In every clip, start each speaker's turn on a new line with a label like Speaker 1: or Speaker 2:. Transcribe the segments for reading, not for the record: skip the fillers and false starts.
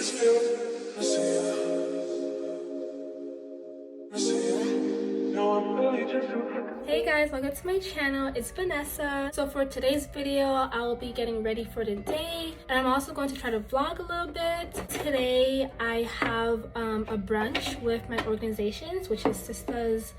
Speaker 1: Hey guys, welcome to my channel. It's Vanessa. So for today's video, I will be getting ready for the day, and I'm also going to try to vlog a little bit. Today I have a brunch with my organizations, which is SISTUHS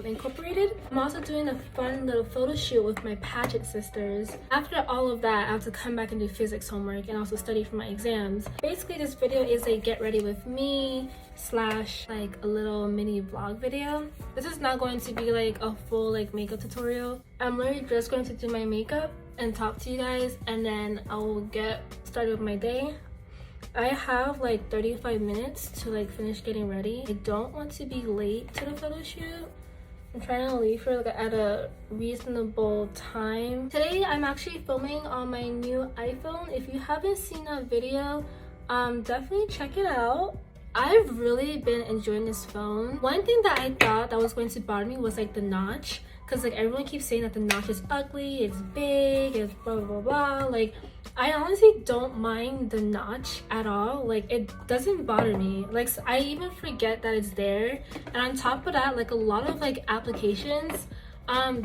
Speaker 1: Incorporated. I'm also doing a fun little photo shoot with my pageant sisters. After all of that, I have to come back and do physics homework and also study for my exams. Basically, this video is a get ready with me slash like a little mini vlog video. This is not going to be like a full like makeup tutorial. I'm literally just going to do my makeup and talk to you guys, and then I will get started with my day. I have like 35 minutes to like finish getting ready. I don't want to be late to the photo shoot. I'm trying to leave her like at a reasonable time. Today I'm actually filming on my new iPhone. If you haven't seen that video, definitely check it out. I've really been enjoying this phone. One thing that I thought that was going to bother me was like the notch, because like everyone keeps saying that the notch is ugly, it's big, it's blah blah blah. Like I honestly don't mind the notch at all. Like it doesn't bother me. Like I even forget that it's there. And on top of that, like a lot of like applications,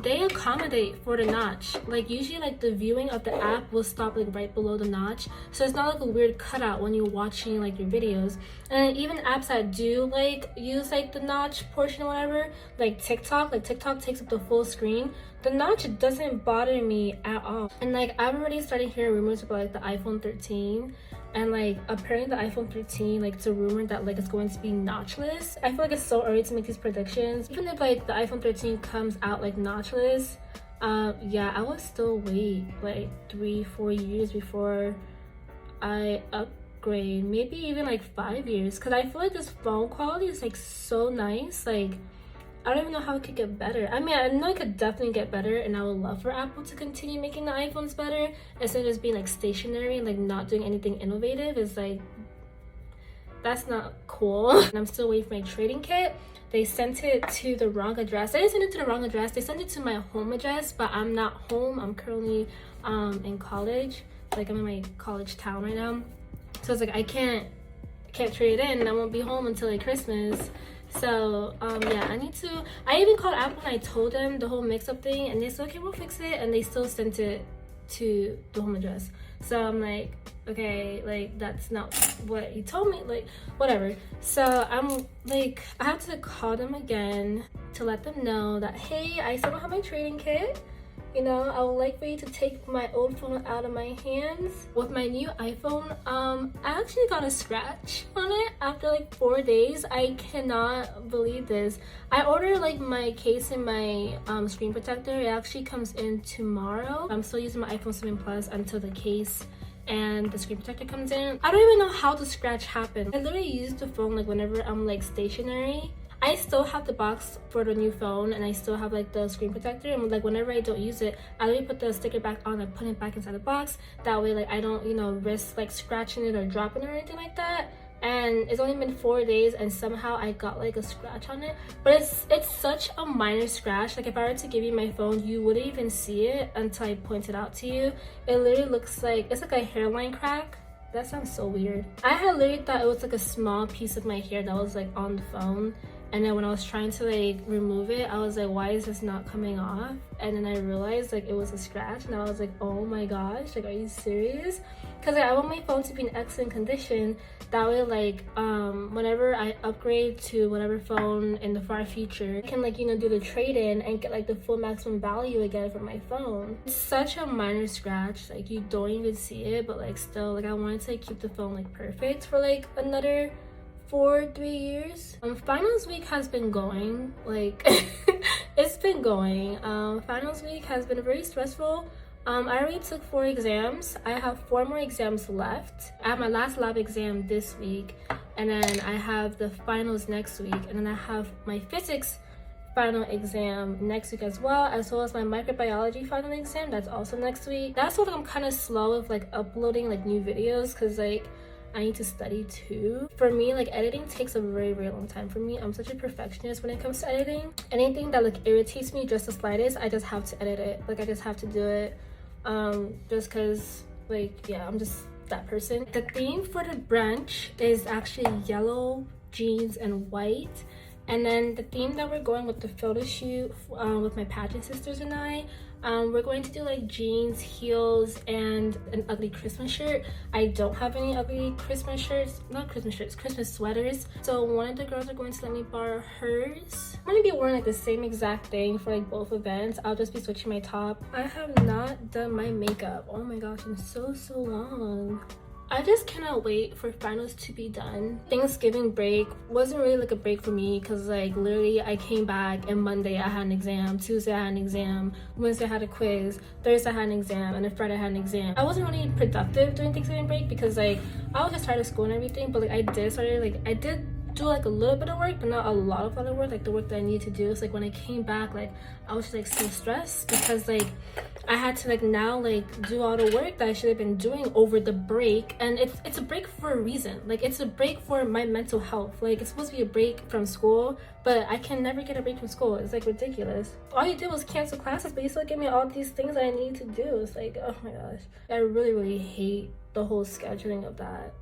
Speaker 1: they accommodate for the notch. Like usually like the viewing of the app will stop like right below the notch, so it's not like a weird cutout when you're watching like your videos. And even apps that do like use like the notch portion or whatever, like TikTok takes up the full screen, the notch doesn't bother me at all. And like I've already started hearing rumors about like the iPhone 13, and like apparently the iPhone 13, like it's a rumor that like it's going to be notchless. I feel like it's so early to make these predictions. Even if like the iPhone 13 comes out like notchless, yeah, I would still wait like 3-4 years before I upgrade. Maybe even like 5 years, because I feel like this phone quality is like so nice. Like I don't even know how it could get better. I mean, I know it could definitely get better, and I would love for Apple to continue making the iPhones better instead of just being like stationary and like not doing anything innovative. It's like, that's not cool. And I'm still waiting for my trading kit. They sent it to the wrong address. They didn't send it to the wrong address. They sent it to my home address, but I'm not home. I'm currently in college. Like I'm in my college town right now. So it's like I can't trade it in, and I won't be home until like Christmas. So yeah, I even called Apple and I told them the whole mix-up thing, and they said okay, we'll fix it, and they still sent it to the home address. So I'm like, okay, like that's not what you told me, like whatever. So I'm like, I have to call them again to let them know that hey, I still don't have my trading kit. You know, I would like for you to take my old phone out of my hands. With my new iPhone, I actually got a scratch on it after like 4 days. I cannot believe this. I ordered like my case and my screen protector. It actually comes in tomorrow. I'm still using my iPhone 7 Plus until the case and the screen protector comes in. I don't even know how the scratch happened. I literally use the phone like whenever I'm like stationary. I still have the box for the new phone, and I still have like the screen protector, and like whenever I don't use it, I literally put the sticker back on and put it back inside the box. That way like I don't, you know, risk like scratching it or dropping it or anything like that. And it's only been 4 days, and somehow I got like a scratch on it, but it's such a minor scratch. Like if I were to give you my phone, you wouldn't even see it until I point it out to you. It literally looks like it's like a hairline crack. That sounds so weird. I had literally thought it was like a small piece of my hair that was like on the phone. And then when I was trying to like remove it, I was like, why is this not coming off? And then I realized like it was a scratch, and I was like, oh my gosh, like are you serious? Because like, I want my phone to be in excellent condition. That way like whenever I upgrade to whatever phone in the far future, I can like, you know, do the trade-in and get like the full maximum value again for my phone. It's such a minor scratch, like you don't even see it, but like still like I wanted to like, keep the phone like perfect for like another 3 years. Finals week has been going, like it's been going. Finals week has been very stressful. I already took 4 exams. I have 4 more exams left. I have my last lab exam this week, and then I have the finals next week, and then I have my physics final exam next week as well as my microbiology final exam. That's also next week. That's what I'm kind of slow with like uploading like new videos, because like I need to study too. For me, like editing takes a very long time for me. I'm such a perfectionist when it comes to editing. Anything that like irritates me just the slightest, I just have to edit it. Like I just have to do it just because like yeah, I'm just that person. The theme for the brunch is actually yellow jeans and white. And then the theme that we're going with the photo shoot with my pageant sisters and I, we're going to do like jeans, heels, and an ugly Christmas shirt. I don't have any ugly Christmas shirts, not Christmas shirts, Christmas sweaters. So one of the girls are going to let me borrow hers. I'm gonna be wearing like the same exact thing for like both events. I'll just be switching my top. I have not done my makeup. Oh my gosh, it's so long. I just cannot wait for finals to be done. Thanksgiving break wasn't really like a break for me because like literally I came back and Monday I had an exam, Tuesday I had an exam, Wednesday I had a quiz, Thursday I had an exam, and then Friday I had an exam. I wasn't really productive during Thanksgiving break because like I was just tired of school and everything, but like I did do like a little bit of work, but not a lot of other work, like the work that I needed to do. So like when I came back, like I was just like so stressed because like I had to like now like do all the work that I should have been doing over the break. And it's a break for a reason. Like it's a break for my mental health. Like it's supposed to be a break from school, but I can never get a break from school. It's like ridiculous. All you did was cancel classes, but you still give me all these things that I need to do. It's like, oh my gosh, I really hate the whole scheduling of that.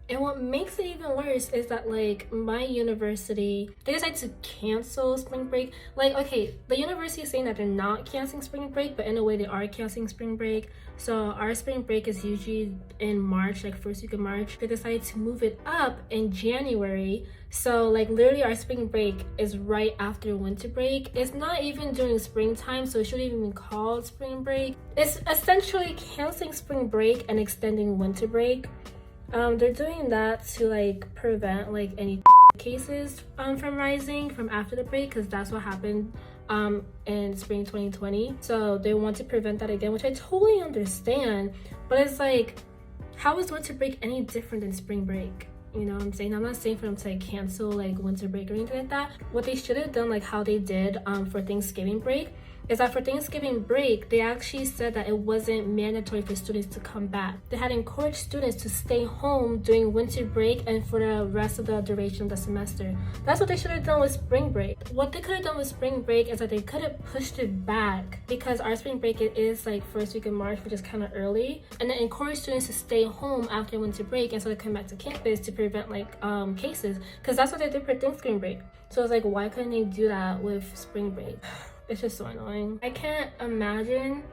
Speaker 1: And what makes it even worse is that like my university, they decided to cancel spring break. Like, okay, the university is saying that they're not canceling spring break, but in a way they are canceling spring break. So our spring break is usually in March, like first week of March. They decided to move it up in January. So like literally our spring break is right after winter break. It's not even during springtime, so it shouldn't even be called spring break. It's essentially canceling spring break and extending winter break. They're doing that to like prevent like any cases from rising from after the break, because that's what happened in spring 2020. So they want to prevent that again, which I totally understand, but it's like, how is winter break any different than spring break? You know what I'm saying? I'm not saying for them to like cancel like winter break or anything like that. What they should have done, like how they did for Thanksgiving break, is that for Thanksgiving break, they actually said that it wasn't mandatory for students to come back. They had encouraged students to stay home during winter break and for the rest of the duration of the semester. That's what they should have done with spring break. What they could have done with spring break is that they could have pushed it back, because our spring break is like first week of March, which is kind of early, and then encourage students to stay home after winter break instead of come back to campus to prevent like cases, because that's what they did for Thanksgiving break. So it's like, why couldn't they do that with spring break? It's just so annoying. I can't imagine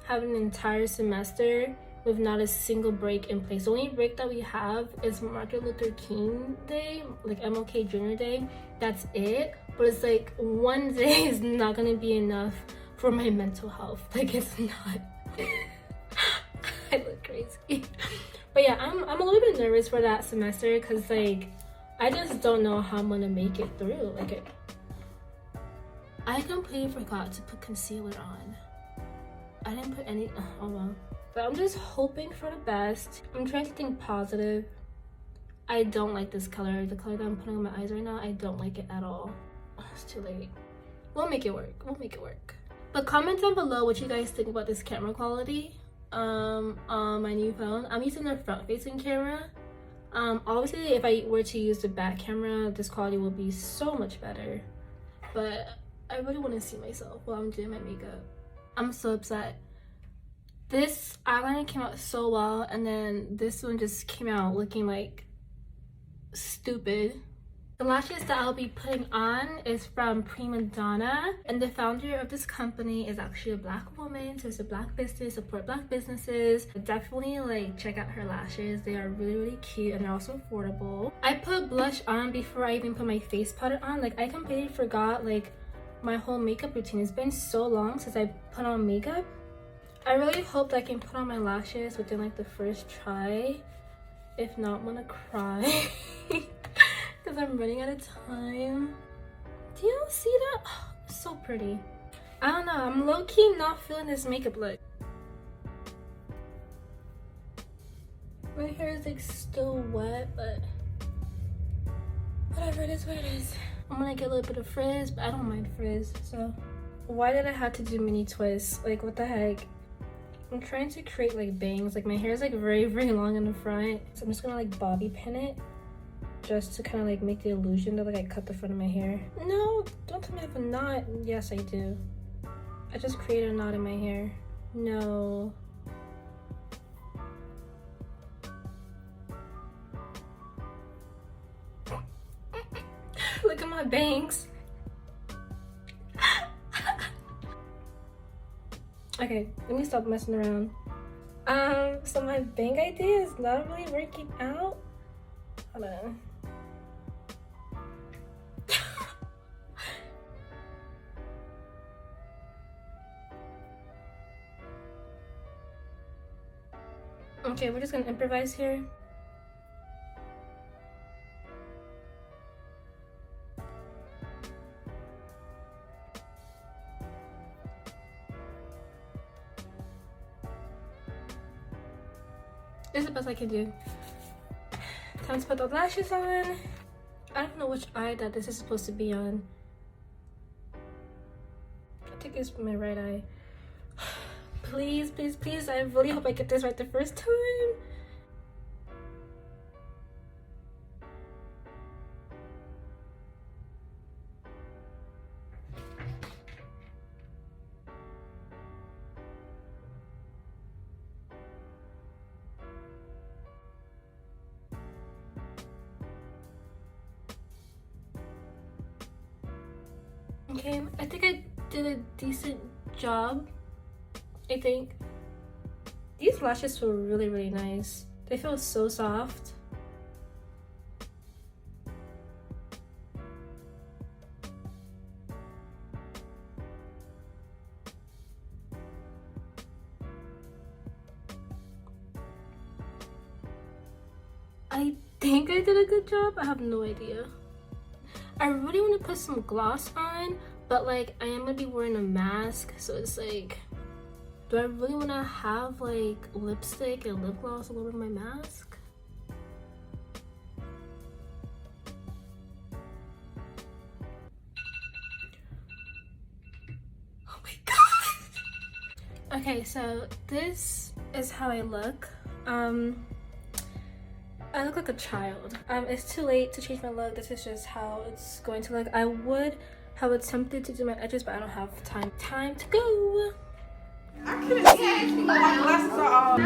Speaker 1: having an entire semester with not a single break in place. The only break that we have is Martin Luther King Day, like MLK Jr. Day. That's it. But it's like one day is not gonna be enough for my mental health. Like it's not. I look crazy. But yeah, I'm a little bit nervous for that semester because like I just don't know how I'm gonna make it through. Like I completely forgot to put concealer on. I didn't put any, oh well. But I'm just hoping for the best. I'm trying to think positive. I don't like this color. The color that I'm putting on my eyes right now, I don't like it at all. Oh, it's too late. We'll make it work. We'll make it work. But comment down below what you guys think about this camera quality on my new phone. I'm using the front-facing camera. Obviously, if I were to use the back camera, this quality will be so much better. But I really want to see myself while I'm doing my makeup. I'm so upset. This eyeliner came out so well, and then this one just came out looking like stupid. The lashes that I'll be putting on is from Primadonna, and the founder of this company is actually a Black woman, so it's a Black business, support Black businesses. Definitely like check out her lashes. They are really cute and they're also affordable. I put blush on before I even put my face powder on. Like I completely forgot like my whole makeup routine. It's been so long since I put on makeup. I really hope that I can put on my lashes within like the first try. If not, I'm gonna cry because I'm running out of time. Do you see that? Oh, so pretty. I don't know, I'm low-key not feeling this makeup look. My hair is like still wet, but whatever, it is what it is. I'm gonna get a little bit of frizz, but I don't mind frizz, so. Why did I have to do mini twists? Like, what the heck? I'm trying to create like bangs. Like my hair is like very long in the front, so I'm just gonna like bobby pin it just to kind of like make the illusion that like I cut the front of my hair. No, don't tell me I have a knot. Yes, I do. I just created a knot in my hair. No. my bangs. Okay, let me stop messing around. So my bang idea is not really working out. Hold on. Okay, we're just gonna improvise here. This is the best I can do. Time to put the lashes on. I don't know which eye that this is supposed to be on. I think it's my right eye. Please, please, please. I really hope I get this right the first time. Okay, I think I did a decent job. I think these lashes feel really, really nice. They feel so soft. I think I did a good job. I have no idea. I really want to put some gloss on, but like I am gonna be wearing a mask, so it's like, do I really want to have like lipstick and lip gloss all over my mask? Oh my god! Okay, so this is how I look. I look like a child. It's too late to change my look. This is just how it's going to look. I would have attempted to do my edges, but I don't have time. Time to go.
Speaker 2: I couldn't see it. My glasses are all.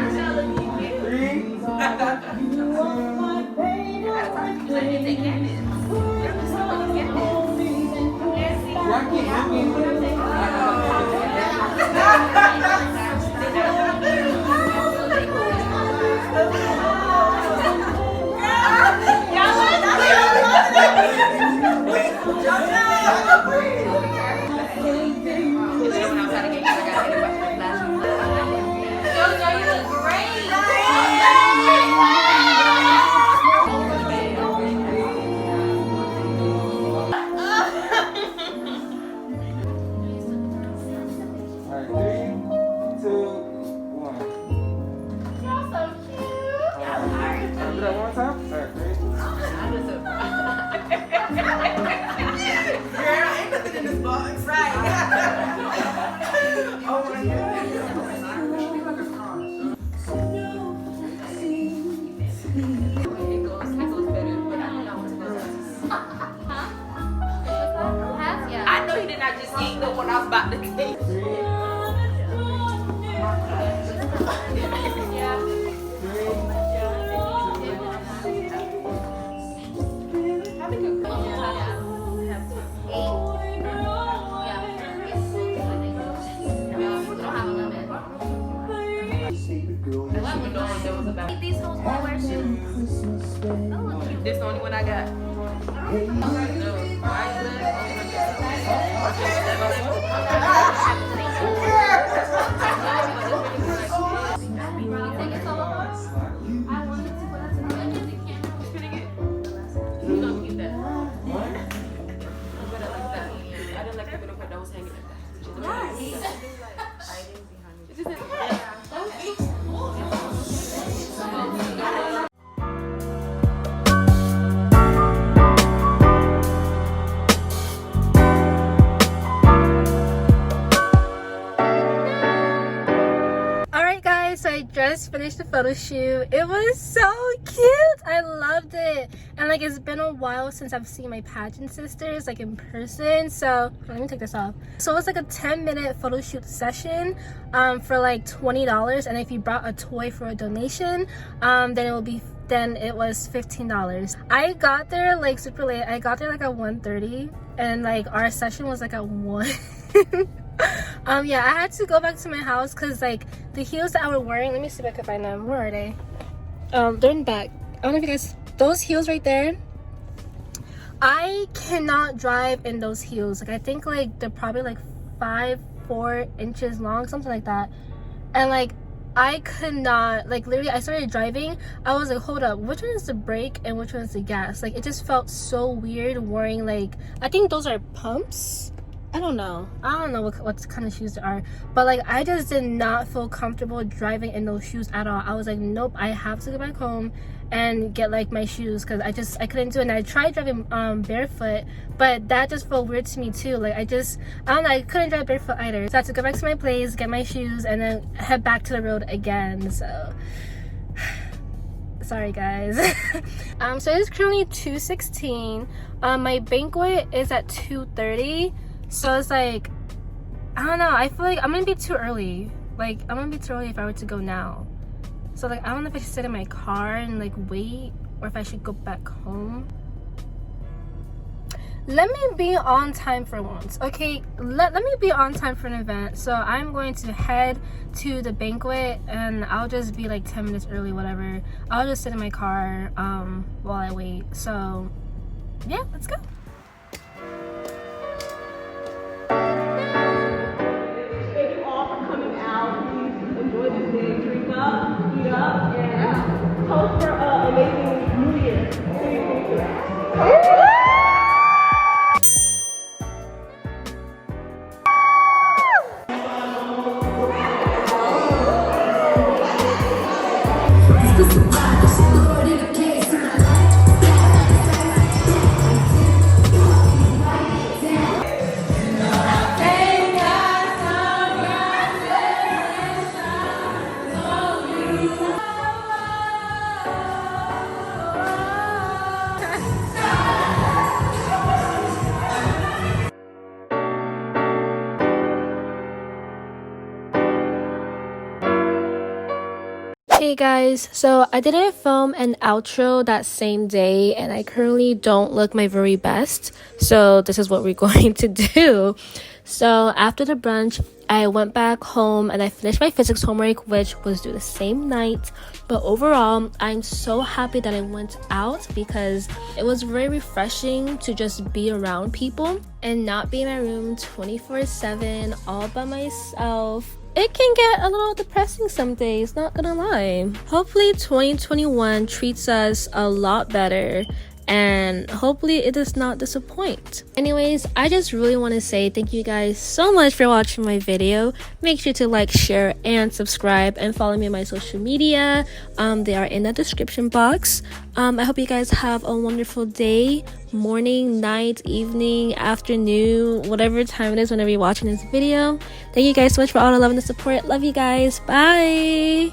Speaker 2: What I was about to take.
Speaker 3: These hoes won't wear shoes.
Speaker 2: This the only one I got.
Speaker 1: So I just finished the photo shoot. It was so cute. I loved it. And like it's been a while since I've seen my pageant sisters like in person. So let me take this off. So it's like a 10-minute photo shoot session for like $20. And if you brought a toy for a donation, then then it was $15. I got there like super late. I got there like at 1:30, and like our session was like at 1. Yeah, I had to go back to my house because like the heels that I was wearing, let me see if I can find them. Where are they? They're in the back. I don't know if you guys, those heels right there, I cannot drive in those heels. Like I think like they're probably like 4 inches long, something like that. And like I could not, like literally I started driving, I was like, hold up, which one is the brake and which one is the gas? Like it just felt so weird wearing, like, I think those are pumps. I don't know what kind of shoes they are, but like I just did not feel comfortable driving in those shoes at all. I was like, nope, I have to go back home and get like my shoes, because I couldn't do it. And I tried driving barefoot, but that just felt weird to me too. Like I don't know, I couldn't drive barefoot either. So I had to go back to my place, get my shoes, and then head back to the road again. So sorry guys. So it's currently 2:16. My banquet is at 2:30. So it's like, I don't know, I feel like I'm gonna be too early. Like I'm gonna be too early if I were to go now. So like I don't know if I should sit in my car and like wait, or if I should go back home. Let me be on time for once, okay? Let me be on time for an event. So I'm going to head to the banquet, and I'll just be like 10 minutes early, whatever. I'll just sit in my car while I wait. So yeah, let's go.
Speaker 2: Thank you all for coming out. Please enjoy this day. Drink up, eat up, and hope for an amazing New Year 2023.
Speaker 1: Hey guys, so I didn't film an outro that same day, and I currently don't look my very best, so this is what we're going to do. So after the brunch, I went back home and I finished my physics homework, which was due the same night. But overall, I'm so happy that I went out, because it was very refreshing to just be around people and not be in my room 24/7 all by myself. It can get a little depressing some days, not gonna lie. Hopefully 2021 treats us a lot better, and hopefully it does not disappoint. Anyways, I just really want to say thank you guys so much for watching my video. Make sure to like, share, and subscribe, and follow me on my social media. They are in the description box. I hope you guys have a wonderful day, morning, night, evening, afternoon, whatever time it is whenever you're watching this video. Thank you guys so much for all the love and the support. Love you guys. Bye.